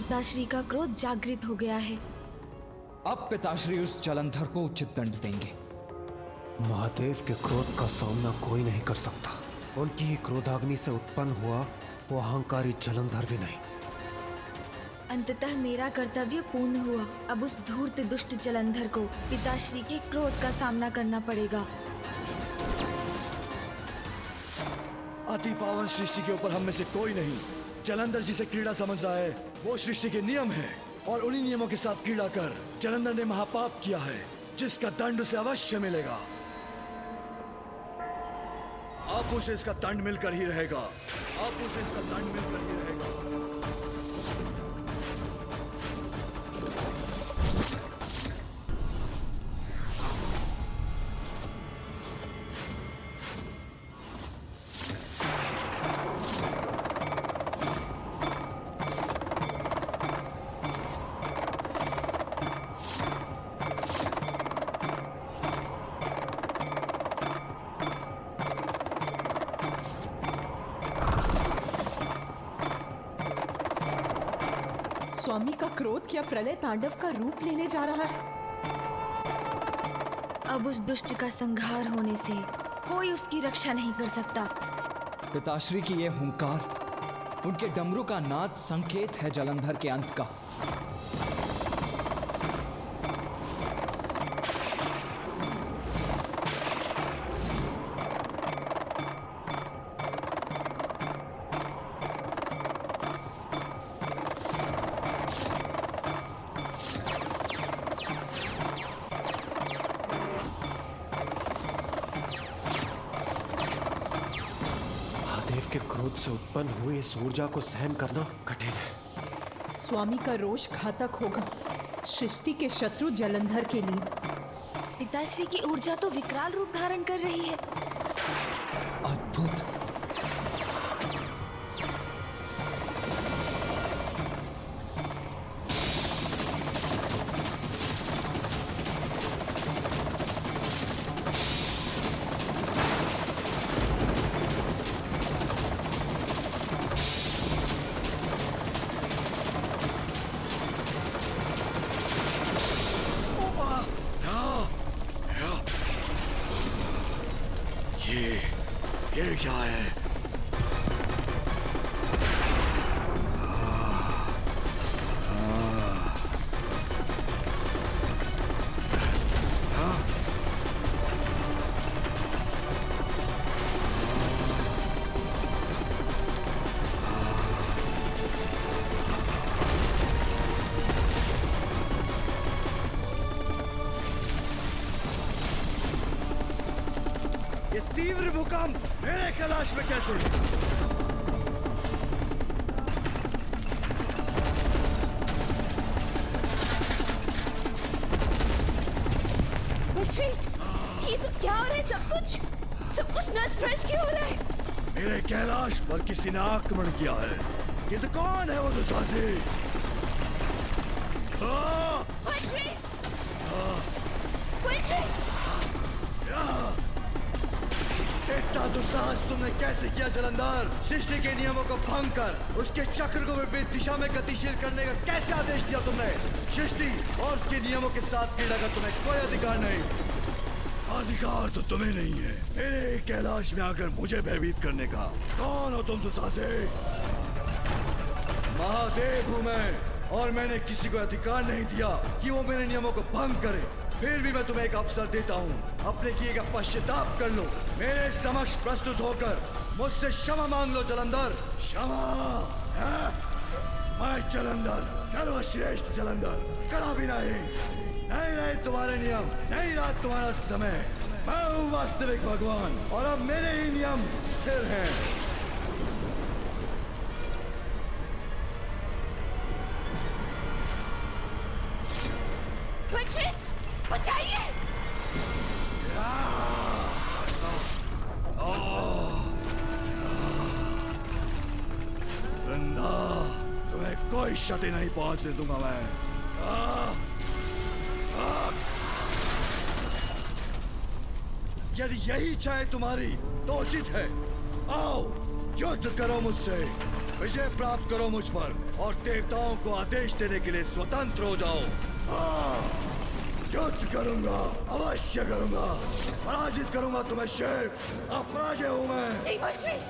पिताश्री का क्रोध जागृत हो गया है। अब पिताश्री उस जलंधर को उचित दंड देंगे। महादेव के क्रोध का सामना कोई नहीं कर सकता। उनकी ही क्रोधाग्नि से उत्पन्न हुआ वो अहंकारी जलंधर भी नहीं। अंततः मेरा कर्तव्य पूर्ण हुआ। अब उस धूर्त दुष्ट जलंधर को पिताश्री के क्रोध का सामना करना पड़ेगा। अति पावन सृष्टि के ऊपर हम में से कोई नहीं जलंधर जिसे क्रीड़ा समझ रहा है। वो सृष्टि के नियम है और उन्हीं नियमों के साथ क्रीड़ा कर जलंधर ने महापाप किया है, जिसका दंड उसे अवश्य मिलेगा। अब उसे इसका दंड मिलकर ही रहेगा। अब उसे इसका दंड मिलकर ही रहेगा। स्वामी का क्रोध क्या प्रलय तांडव का रूप लेने जा रहा है? अब उस दुष्ट का संहार होने से कोई उसकी रक्षा नहीं कर सकता। पिताश्री की यह हुंकार, उनके डमरू का नाद संकेत है जलंधर के अंत का। महादेव के क्रोध से उत्पन्न हुई इस ऊर्जा को सहन करना कठिन है। स्वामी का रोष घातक होगा सृष्टि के शत्रु जलंधर के लिए। पिताश्री की ऊर्जा तो विकराल रूप धारण कर रही है। अद्भुत। ये क्या है? ये तीव्र भूकंप मेरे कैलाश में कैसे? श्रेष्ठ, ये सब क्या हो रहा है? सब कुछ नष्ट भ्रष्ट क्यों हो रहा है? मेरे कैलाश पर किसी ने आक्रमण किया है। ये तो कौन है वो दुशासी? इतना दुस्साहस तुमने कैसे किया जलंधर? सृष्टि के नियमों को भंग कर उसके चक्र को विपरीत दिशा में गतिशील करने का कैसे आदेश दिया तुमने? सृष्टि और उसके नियमों के साथ क्रीड़ा का तुम्हें कोई अधिकार नहीं। अधिकार तो तुम्हें नहीं है मेरे कैलाश में आकर मुझे भयभीत करने का। कौन हो तुम दुशासे? महादेव हूं मैं और मैंने किसी को अधिकार नहीं दिया कि वो मेरे नियमों को भंग करे। फिर भी मैं तुम्हें एक अवसर देता हूँ, अपने किए का पश्चाताप कर लो। मेरे समक्ष प्रस्तुत होकर मुझसे क्षमा मांग लो जलंधर। क्षमा है? मैं जलंधर, सर्वश्रेष्ठ जलंधर, करा भी नहीं रहे तुम्हारे नियम, नहीं रहा तुम्हारा समय। मैं हूँ वास्तविक भगवान और अब मेरे ही नियम स्थिर हैं। बचाइए! वृंदा, तुम्हें कोई क्षति नहीं पहुंचने दूंगा मैं। यदि यही इच्छा है तुम्हारी तो उचित है, आओ युद्ध करो मुझसे। विजय प्राप्त करो मुझ पर और देवताओं को आदेश देने के लिए स्वतंत्र हो जाओ। हाँ, युद्ध करूंगा, अवश्य करूंगा, पराजित करूंगा तुम्हें शिव। अब पराजय हूं मैं। नहीं वज्रश्रेष्ठ,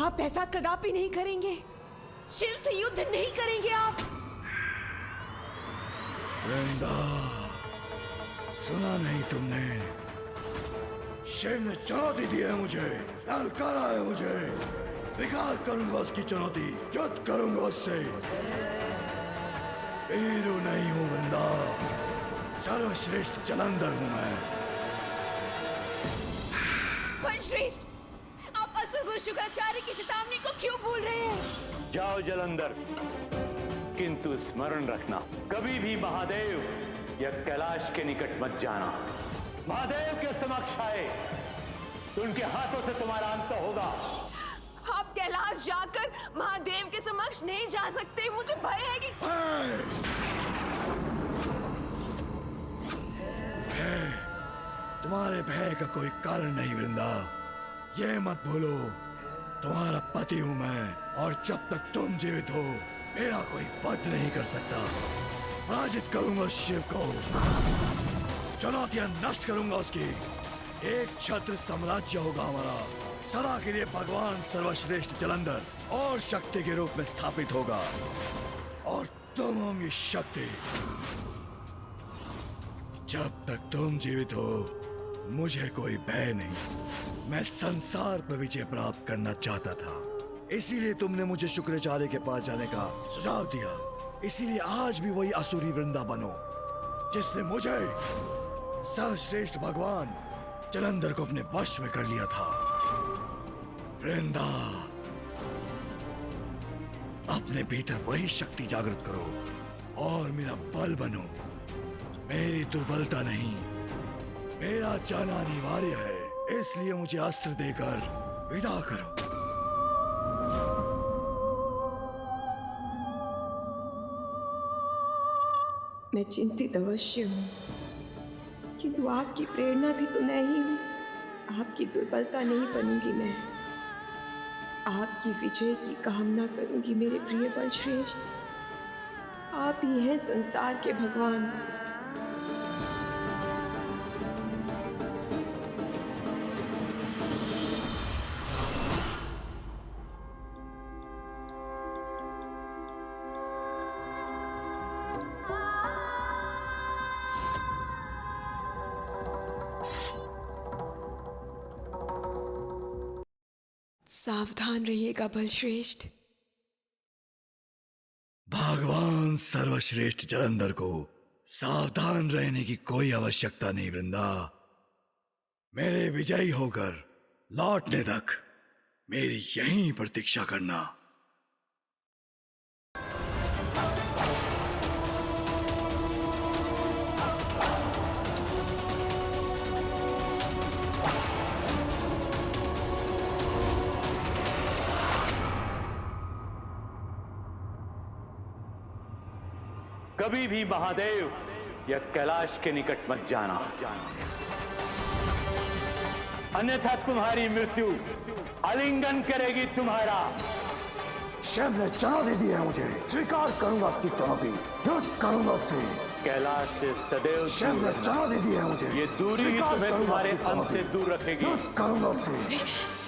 आप ऐसा कदापि नहीं करेंगे। शिव से युद्ध नहीं करेंगे आप। वृंदा, सुना नहीं तुमने? शिव ने चुनौती दी है मुझे, ललकारा है मुझे। स्वीकार करूंगा उसकी चुनौती, युद्ध करूंगा उससे। वीरू नहीं हूं वृंदा, सर्वश्रेष्ठ जलंधर हूं मैं। वज्रश्रेष्ठ, आप असुर गुरु शुक्राचार्य की चेतावनी को क्यों भूल रहे हैं? जाओ जलंधर, किंतु स्मरण रखना, कभी भी महादेव या कैलाश के निकट मत जाना। महादेव के समक्ष आए तो उनके हाथों से तुम्हारा अंत होगा। आप कैलाश जाकर महादेव के समक्ष नहीं जा सकते। मुझे भय है कि तुम्हारे भय का कोई कारण नहीं वृंदा। ये मत भूलो, तुम्हारा पति हूं मैं, और जब तक तुम जीवित हो मेरा कोई वध नहीं कर सकता। पराजित करूंगा शिव को, चुनौतियां नष्ट करूंगा उसकी। एक छत्र साम्राज्य होगा हमारा, सदा के लिए भगवान सर्वश्रेष्ठ जलंधर और शक्ति के रूप में स्थापित होगा, और तुम होंगी शक्ति। जब तक तुम जीवित हो मुझे कोई भय नहीं। मैं संसार पर विजय प्राप्त करना चाहता था, इसीलिए तुमने मुझे शुक्राचार्य के पास जाने का सुझाव दिया। इसीलिए आज भी वही असुरी वृंदा बनो जिसने मुझे सर्वश्रेष्ठ भगवान जलंधर को अपने वश में कर लिया था। वृंदा, अपने भीतर वही शक्ति जागृत करो और मेरा बल बनो। मेरी दुर्बलता नहीं, मेरा जाना अनिवार्य है, इसलिए मुझे अस्त्र देकर विदा करो। मैं चिंतित अवश्य हूँ, किंतु आपकी प्रेरणा भी तो नहीं हूँ। आपकी दुर्बलता नहीं बनूंगी मैं, आपकी विजय की कामना करूंगी मेरे प्रिय बलश्रेष्ठ। आप ही हैं संसार के भगवान। सावधान रहिएगा बलश्रेष्ठ। भगवान सर्वश्रेष्ठ जलंधर को सावधान रहने की कोई आवश्यकता नहीं वृंदा। मेरे विजयी होकर लौटने तक मेरी यहीं प्रतीक्षा करना। कभी भी महादेव या कैलाश के निकट मत जाना, अन्यथा तुम्हारी मृत्यु आलिंगन करेगी तुम्हारा। शिव ने चुनौती दी है मुझे, स्वीकार करूंगा उसकी चुनौती, युद्ध करूंगा उससे। कैलाश से सदैव शिव ने चुनौती दी है मुझे, ये दूरी ही तुम्हें तुम्हारे अंत से दूर रखेगी। युद्ध करूंगा उससे।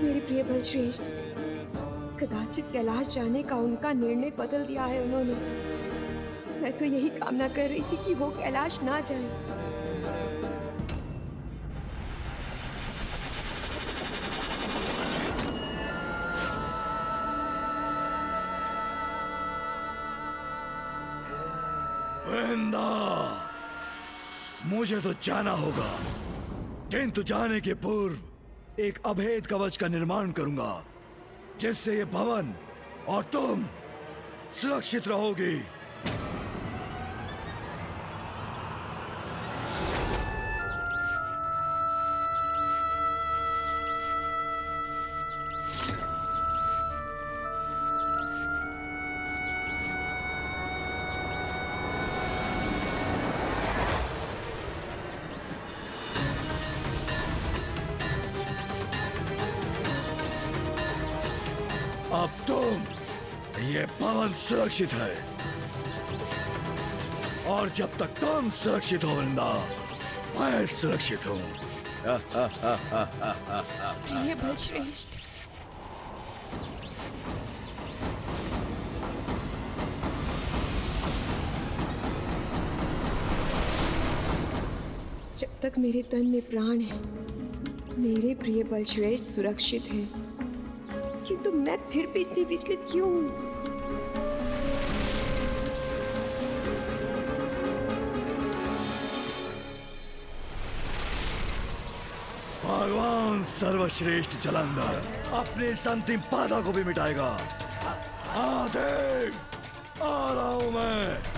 मेरे प्रिय बलश्रेष्ठ, कदाचित कैलाश जाने का उनका निर्णय बदल दिया है उन्होंने। मैं तो यही कामना कर रही थी कि वो कैलाश ना जाए। वृंदा, मुझे तो जाना होगा, किंतु जाने के पूर्व एक अभेद कवच का निर्माण करूंगा, जिससे ये भवन और तुम सुरक्षित रहोगी। अब तुम ये भवन सुरक्षित है, और जब तक तुम सुरक्षित हो वृंदा, मैं सुरक्षित हूँ। प्रिय बलश्रेष्ठ, जब तक मेरे तन में प्राण है, मेरे प्रिय बलश्रेष्ठ सुरक्षित हैं। किंतु मैं फिर भी इतनी विचलित क्यों हूँ? भगवान सर्वश्रेष्ठ जलंधर अपने इस अंतिम बाधा को भी मिटाएगा। देख, आ रहा हूं मैं।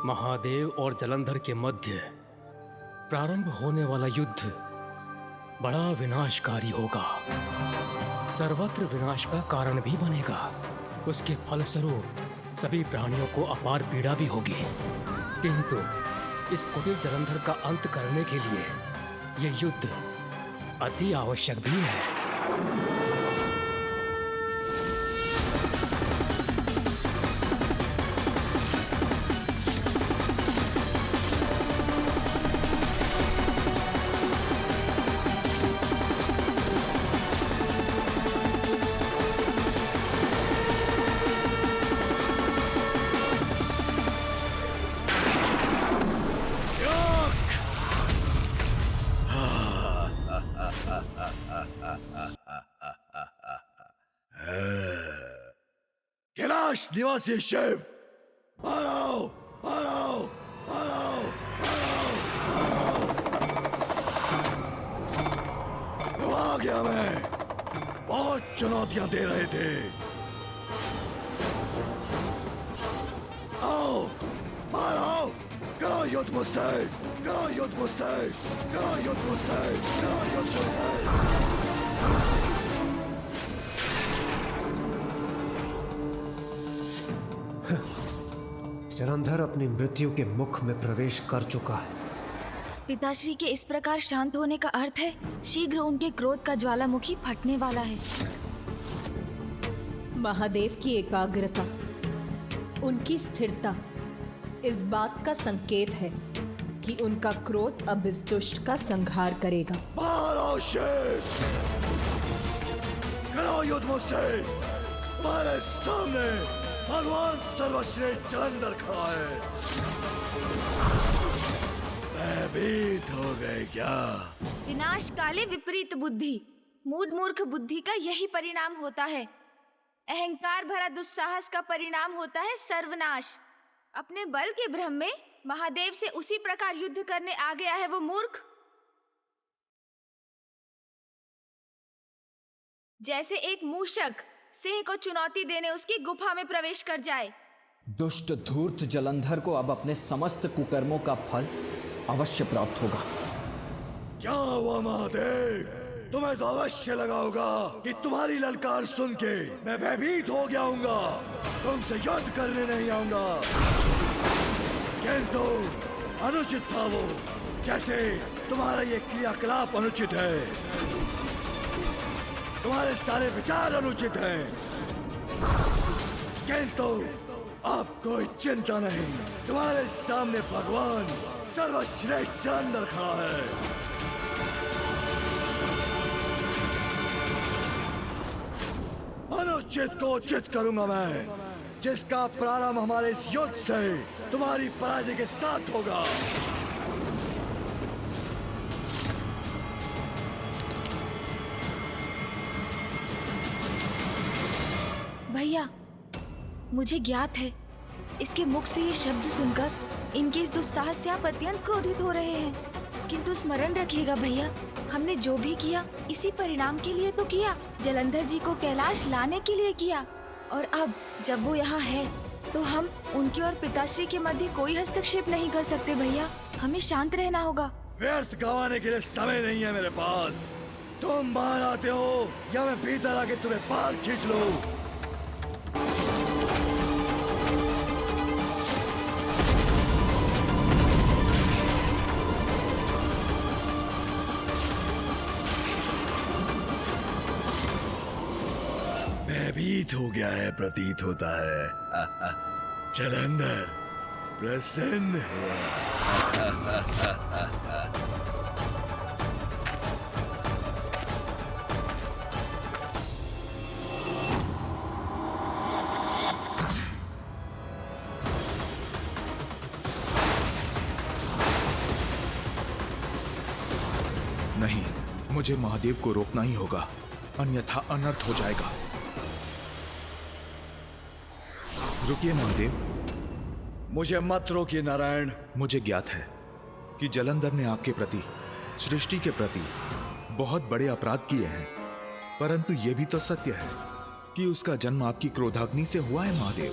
महादेव और जलंधर के मध्य प्रारंभ होने वाला युद्ध बड़ा विनाशकारी होगा, सर्वत्र विनाश का कारण भी बनेगा। उसके फलस्वरूप सभी प्राणियों को अपार पीड़ा भी होगी। किंतु इस कुटिल जलंधर का अंत करने के लिए यह युद्ध अति आवश्यक भी है। कैलाश निवासी शिव, बाहर आओ, बाहर आओ, बाहर आओ, बाहर आओ, बाहर आओ। आ गया मैं। बहुत चुनौतियां दे रहे थे। आओ, बाहर आओ, करो युद्ध मुझसे, करो युद्ध मुझसे, करो युद्ध मुझसे, करो युद्ध मुझसे। जलंधर अपनी मृत्यु के मुख में प्रवेश कर चुका है। पिताश्री के इस प्रकार शांत होने का अर्थ है शीघ्र उनके क्रोध का ज्वालामुखी फटने वाला है। महादेव की एकाग्रता, उनकी स्थिरता इस बात का संकेत है कि उनका क्रोध अब इस दुष्ट का संहार करेगा। बाहर आओ शिव, करो युद्ध मुझसे। तुम्हारे सामने भगवान सर्वश्रेष्ठ जलंधर खड़ा है। भयभीत हो गए क्या? विनाश काले विपरीत बुद्धि, मूढ़ मूर्ख बुद्धि का यही परिणाम होता है। अहंकार भरा दुस्साहस का परिणाम होता है सर्वनाश। अपने बल के भ्रम में महादेव से उसी प्रकार युद्ध करने आ गया है वो मूर्ख, जैसे एक मूषक सिंह को चुनौती देने उसकी गुफा में प्रवेश कर जाए। दुष्ट धूर्त जलंधर को अब अपने समस्त कुकर्मों का फल अवश्य प्राप्त होगा। क्या हुआ महादेव? तुम्हें तो अवश्य लगा होगा कि तुम्हारी ललकार सुन के मैं भयभीत हो गया हूँगा, तुमसे युद्ध करने नहीं आऊंगा। किंतु अनुचित था वो, जैसे तुम्हारा ये क्रियाकलाप अनुचित है, तुम्हारे सारे विचार अनुचित हैं। किंतु अब कोई चिंता नहीं, तुम्हारे सामने भगवान सर्वश्रेष्ठ जलंधर खड़ा है। अनुचित को उचित करूंगा मैं, जिसका प्रारंभ हमारे इस युद्ध से तुम्हारी पराजय के साथ होगा। भैया, मुझे ज्ञात है इसके मुख से ये शब्द सुनकर इनके इस दुस्साहस से आप अत्यंत क्रोधित हो रहे हैं। किंतु स्मरण रखिएगा भैया, हमने जो भी किया इसी परिणाम के लिए तो किया। जलंधर जी को कैलाश लाने के लिए किया, और अब जब वो यहाँ है तो हम उनके और पिताश्री के मध्य कोई हस्तक्षेप नहीं कर सकते भैया। हमें शांत रहना होगा। व्यर्थ गंवाने के लिए समय नहीं है मेरे पास। तुम बाहर आते हो या मैं भीतर आके तुम्हें बाहर खींच लूं? भयभीत हो गया है प्रतीत होता है। जलंधर प्रसन्न हुआ। नहीं, मुझे महादेव को रोकना ही होगा, अन्यथा अनर्थ हो जाएगा। रुकिए महादेव। मुझे मत रोकिए नारायण। मुझे ज्ञात है कि जलंधर ने आपके प्रति, सृष्टि के प्रति बहुत बड़े अपराध किए हैं, परंतु यह भी तो सत्य है कि उसका जन्म आपकी क्रोधाग्नि से हुआ है महादेव।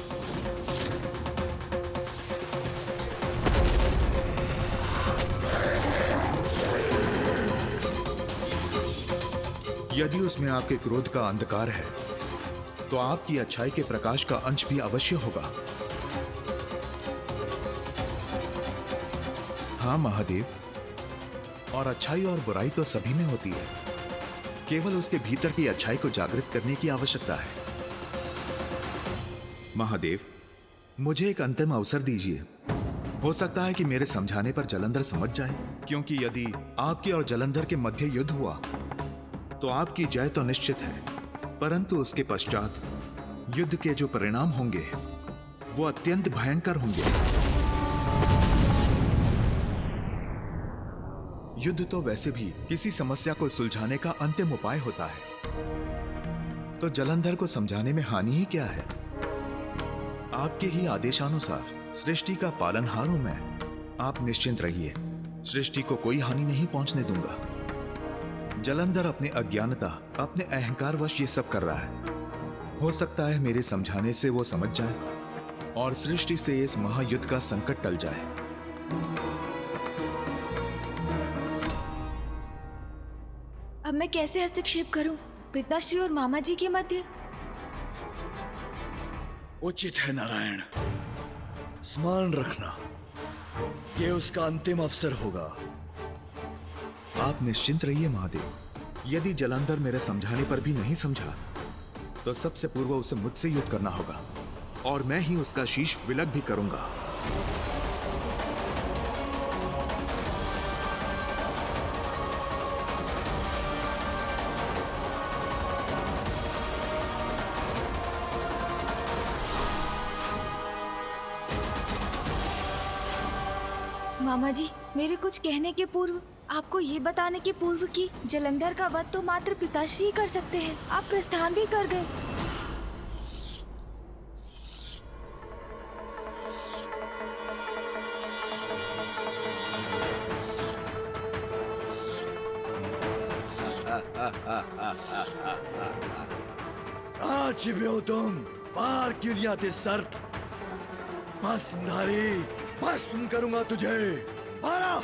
यदि उसमें आपके क्रोध का अंधकार है तो आपकी अच्छाई के प्रकाश का अंश भी अवश्य होगा। हाँ महादेव, और अच्छाई और बुराई तो सभी में होती है, केवल उसके भीतर की अच्छाई को जागृत करने की आवश्यकता है। महादेव, मुझे एक अंतिम अवसर दीजिए। हो सकता है कि मेरे समझाने पर जलंधर समझ जाए, क्योंकि यदि आपके और जलंधर के मध्य युद्ध हुआ तो आपकी जय तो निश्चित है, परंतु उसके पश्चात युद्ध के जो परिणाम होंगे वो अत्यंत भयंकर होंगे। युद्ध तो वैसे भी किसी समस्या को सुलझाने का अंतिम उपाय होता है, तो जलंधर को समझाने में हानि ही क्या है। आपके ही आदेशानुसार सृष्टि का पालनहार हूं मैं। आप निश्चिंत रहिए, सृष्टि को कोई हानि नहीं पहुंचने दूंगा। जलंधर अपने अज्ञानता, अपने अहंकारवश ये सब कर रहा है। हो सकता है मेरे समझाने से वो समझ जाए और सृष्टि से इस महायुद्ध का संकट टल जाए। अब मैं कैसे हस्तक्षेप करूं पिताश्री और मामा जी के मध्य? उचित है नारायण, स्मरण रखना, ये उसका अंतिम अवसर होगा। आप निश्चिंत रहिए महादेव। यदि जलंधर मेरे समझाने पर भी नहीं समझा तो सबसे पूर्व उसे मुझसे युद्ध करना होगा, और मैं ही उसका शीश विलग भी करूंगा। मामा जी, मेरे कुछ कहने के पूर्व, आपको ये बताने के पूर्व कि जलंधर का वध तो मात्र पिताश्री ही कर सकते हैं। आप प्रस्थान भी कर गए। कहाँ छिपे हो तुम? बाहर क्यों नहीं आते सर्प? भस्मधारी, भस्म करूंगा तुझे। बारा!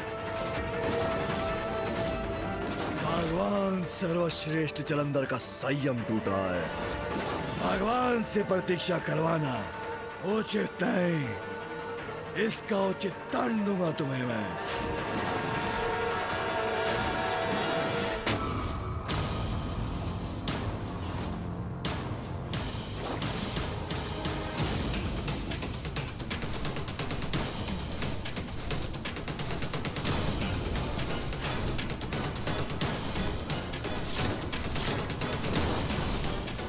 भगवान सर्वश्रेष्ठ जलंधर का संयम टूटा है। भगवान से प्रतीक्षा करवाना उचित नहीं। इसका उचित दंड दूंगा तुम्हें मैं।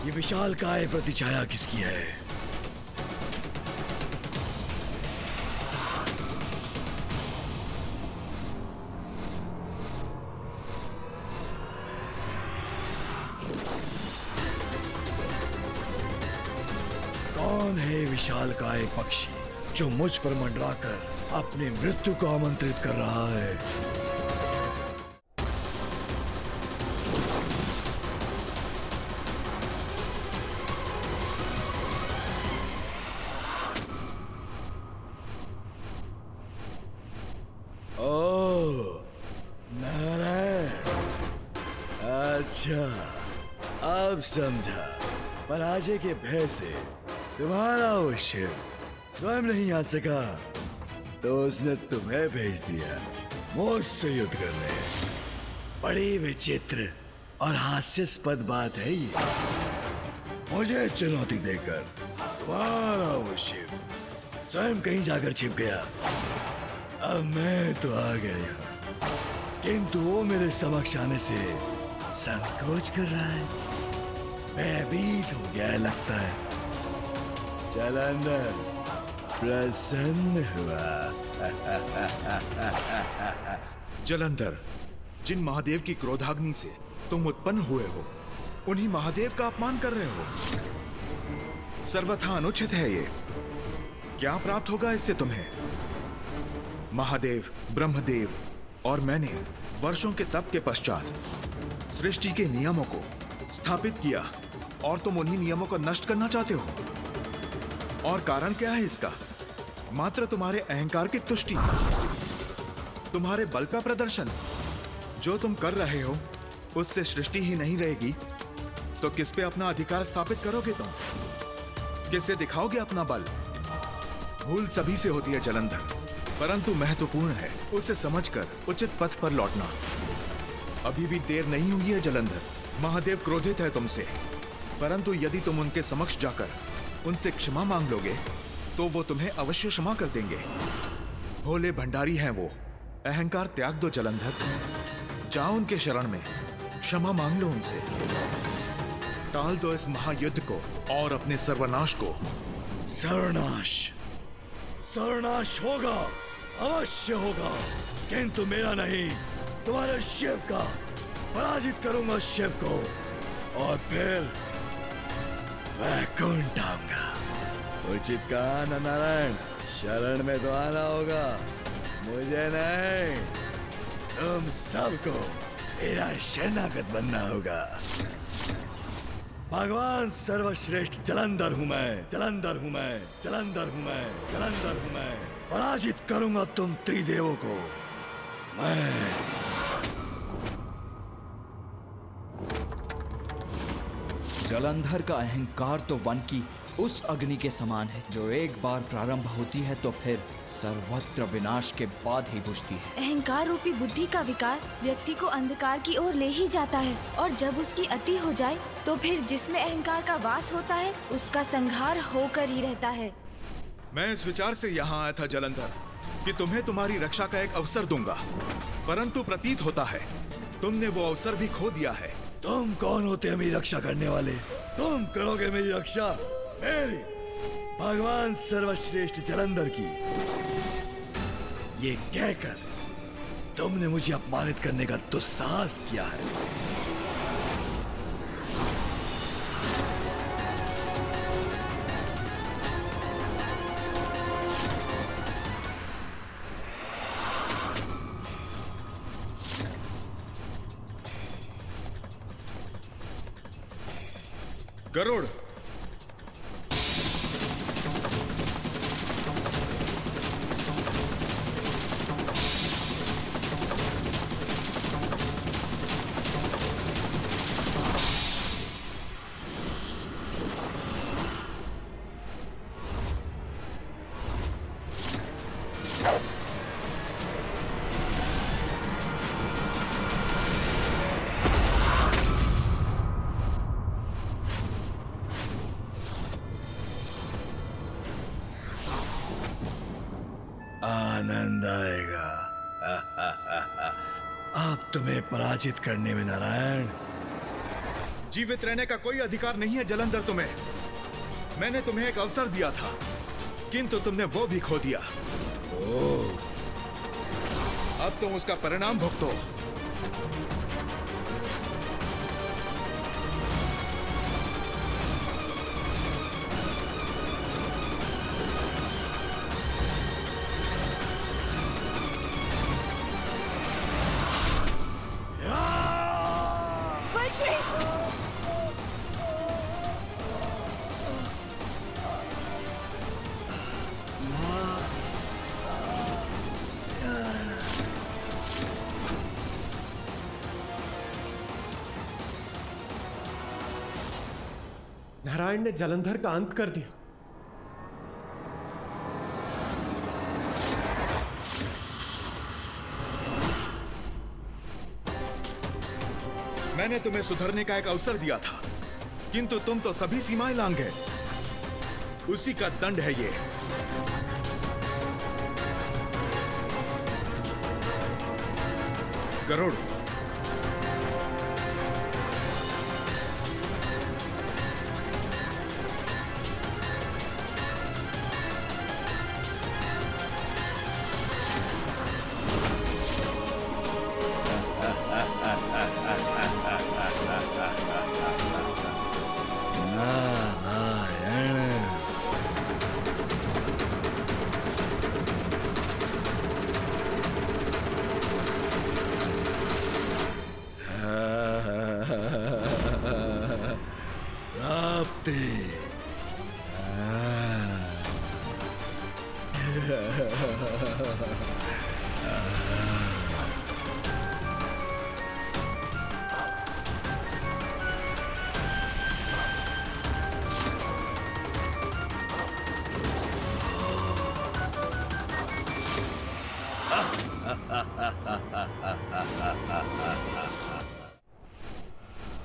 ये विशाल काय प्रतिछाया किसकी है? कौन है विशालकाय पक्षी जो मुझ पर मंडराकर अपनी मृत्यु को आमंत्रित कर रहा है? ओह, नारायण, अच्छा, अब समझा। पराजय के भय से तुम्हारा वो शिव स्वयं नहीं आ सका, तो उसने तुम्हें भेज दिया मुझसे युद्ध करने। बड़ी विचित्र और हास्यास्पद बात है ये। मुझे चुनौती देकर तुम्हारा वो शिव स्वयं कहीं जाकर छिप गया। अब मैं तो आ गया यहाँ, किंतु वो मेरे समक्ष आने से संकोच कर रहा है। भयभीत हो गया है लगता है। जालंधर प्रसन्न हुआ। जलंधर, जिन महादेव की क्रोधाग्नि से तुम उत्पन्न हुए हो, उन्हीं महादेव का अपमान कर रहे हो। सर्वथा अनुचित है ये। क्या प्राप्त होगा इससे तुम्हें? महादेव, ब्रह्मदेव और मैंने वर्षों के तप के पश्चात सृष्टि के नियमों को स्थापित किया, और तुम उन्हीं नियमों को नष्ट करना चाहते हो। और कारण क्या है इसका? मात्र तुम्हारे अहंकार की तुष्टि, तुम्हारे बल का प्रदर्शन। जो तुम कर रहे हो उससे सृष्टि ही नहीं रहेगी तो किस पे अपना अधिकार स्थापित करोगे तुम? किससे दिखाओगे अपना बल? भूल सभी से होती है जलंधर, परंतु महत्वपूर्ण है उसे समझकर उचित पथ पर लौटना। अभी भी देर नहीं हुई है जलंधर। महादेव क्रोधित है तुमसे, परंतु यदि तुम उनके समक्ष जाकर उनसे क्षमा मांग लोगे तो वो तुम्हें अवश्य क्षमा कर देंगे। भोले भंडारी हैं वो। अहंकार त्याग दो जलंधर, जाओ उनके शरण में, क्षमा मांग लो उनसे। टाल दो इस महायुद्ध को और अपने सर्वनाश को। सर्वनाश, सर्वनाश होगा, अवश्य होगा, किंतु मेरा नहीं, तुम्हारे शिव का। पराजित करूंगा शिव को और फिर वैकुंठ आऊंगा। उचित कहा ना नारायण, शरण में तो आना होगा, मुझे नहीं, तुम सबको मेरा शरणागत बनना होगा। भगवान सर्वश्रेष्ठ जलंधर हूं मैं, जलंधर हूं मैं, जलंधर हूं मैं, जलंधर हूं मैं। पराजित करूंगा तुम त्रिदेवों को मैं। जलंधर का अहंकार तो वन की उस अग्नि के समान है जो एक बार प्रारंभ होती है तो फिर सर्वत्र विनाश के बाद ही बुझती है। अहंकार रूपी बुद्धि का विकार व्यक्ति को अंधकार की ओर ले ही जाता है, और जब उसकी अति हो जाए तो फिर जिसमें अहंकार का वास होता है उसका संहार होकर ही रहता है। मैं इस विचार से यहाँ आया था जलंधर कि तुम्हें तुम्हारी रक्षा का एक अवसर दूंगा, परंतु प्रतीत होता है तुमने वो अवसर भी खो दिया है। तुम कौन होते हैं मेरी रक्षा करने वाले? तुम करोगे मेरी रक्षा? मेरी, भगवान सर्वश्रेष्ठ जलंधर की। ये कहकर तुमने मुझे अपमानित करने का दुस्साहस किया है। गरुड़, आनंद आएगा। अब तुम्हें पराजित करने में नारायण। जीवित रहने का कोई अधिकार नहीं है जलंधर तुम्हें। मैंने तुम्हें एक अवसर दिया था, किंतु तुमने वो भी खो दिया। अब तुम उसका परिणाम भुगतो। नारायण ने जलंधर का अंत कर दिया। मैंने तुम्हें सुधरने का एक अवसर दिया था, किंतु तुम तो सभी सीमाएं लांघ गए। उसी का दंड है ये। गरुड़,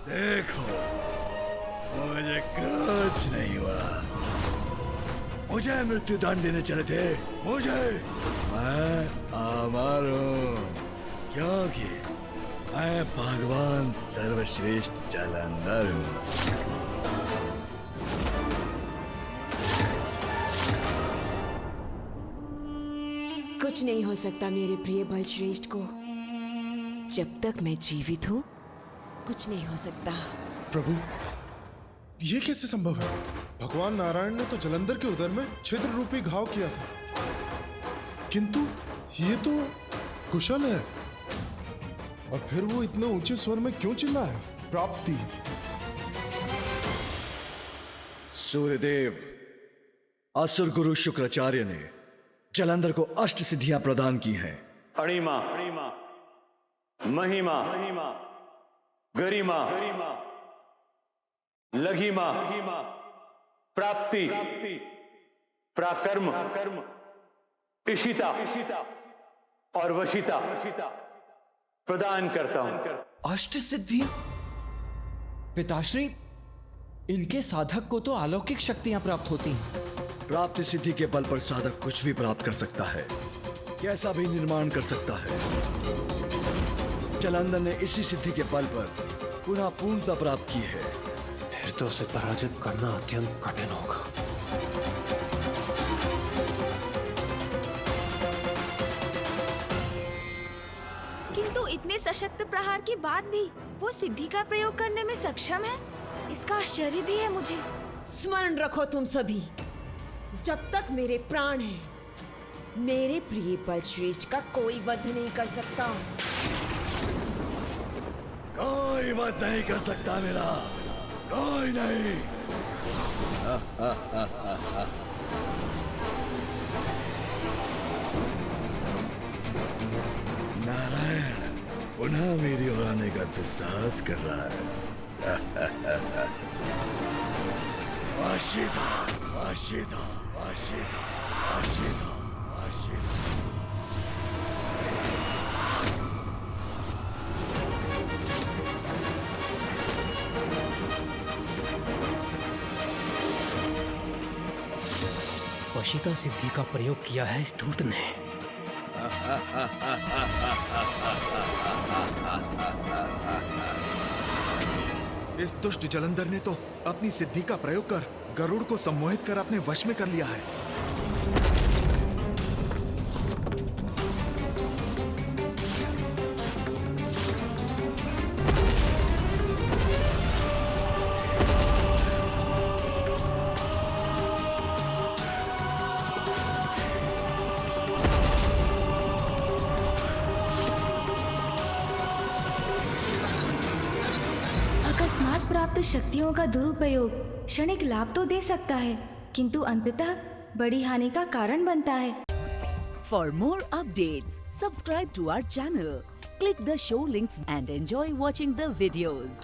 देखो, मुझे कुछ नहीं हुआ। मुझे मृत्यु दंड देने चले थे, मुझे। मैं अमर हूँ क्योंकि मैं भगवान सर्वश्रेष्ठ जलंधर हूँ। कुछ नहीं हो सकता मेरे प्रिय बलश्रेष्ठ को। जब तक मैं जीवित हूँ कुछ नहीं हो सकता। प्रभु, ये कैसे संभव है? भगवान नारायण ने तो जलंधर के उदर में छिद्र रूपी घाव किया था, किंतु ये तो कुशल है। और फिर वो इतने ऊंचे स्वर में क्यों चिल्ला है? प्राप्ति। सूर्यदेव, असुर गुरु शुक्राचार्य ने जलंधर को अष्ट सिद्धियां प्रदान की हैं। अणिमा, महिमा, गरिमा, लघिमा, प्राप्ति, प्राकर्म, इशिता और वशिता प्रदान करता हूं। अष्ट सिद्धियां? पिताश्री, इनके साधक को तो अलौकिक शक्तियां प्राप्त होती हैं। प्राप्ति सिद्धि के बल पर साधक कुछ भी प्राप्त कर सकता है, कैसा भी निर्माण कर सकता है। जलंधर ने इसी सिद्धि के बल पर पुनः पूर्णता प्राप्त की है। फिर तो उसे पराजित करना अत्यंत कठिन होगा। किंतु इतने सशक्त प्रहार के बाद भी वो सिद्धि का प्रयोग करने में सक्षम है, इसका आश्चर्य भी है मुझे। स्मरण रखो तुम सभी, जब तक मेरे प्राण हैं, मेरे प्रिय बलश्रेष्ठ का कोई वध नहीं कर सकता। कोई वध नहीं कर सकता मेरा, कोई नहीं। नारायण पुनः मेरी ओर आने का दुस्साहस कर रहा है। वाशिदा, वाशिदा, वाशिदा, वाशिदा, वाशिदा। वशिता सिद्धि का प्रयोग किया है इस धूर्त ने। इस दुष्ट जलंधर ने तो अपनी सिद्धि का प्रयोग कर गरुड़ को सम्मोहित कर अपने वश में कर लिया है। अकस्मात प्राप्त शक्तियों का दुरुपयोग क्षणिक लाभ तो दे सकता है, किंतु अंततः बड़ी हानि का कारण बनता है। For more updates, subscribe to our channel, click the show links and enjoy watching the videos.